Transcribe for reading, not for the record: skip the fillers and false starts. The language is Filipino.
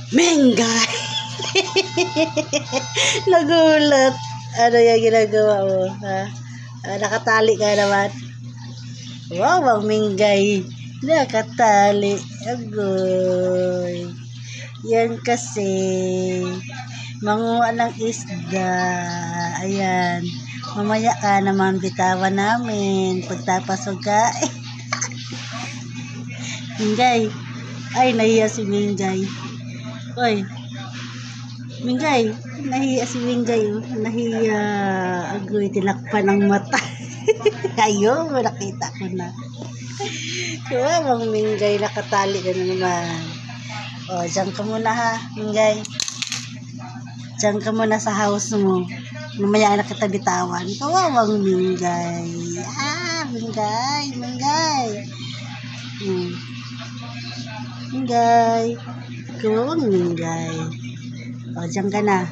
Mengay! Nagulat. Ano yung ginagawa mo? Ha? Nakatali ka naman. Wow, ang minggay. Nakatali. Agoy. Yan kasi. Manguha ng isda. Ayan. Mamaya ka naman bitawan namin. Pagtapasok ka. Minggay. Ay, nahiya si Minggay. Oy. Minggay. Nahiya si Minggay. Oh. Nahiya. Agoy, tinakpan ng mata. Ayun, nakita ko na. Wow, Minggay, nakatali ka na naman. O, dyan ka muna ha, Minggay. Dyan ka muna sa house mo. Mamaya na kita bitawan. Kawawang Minggay. Minggay, Minggay. Minggay. Kawawang Minggay. O, dyan ka na.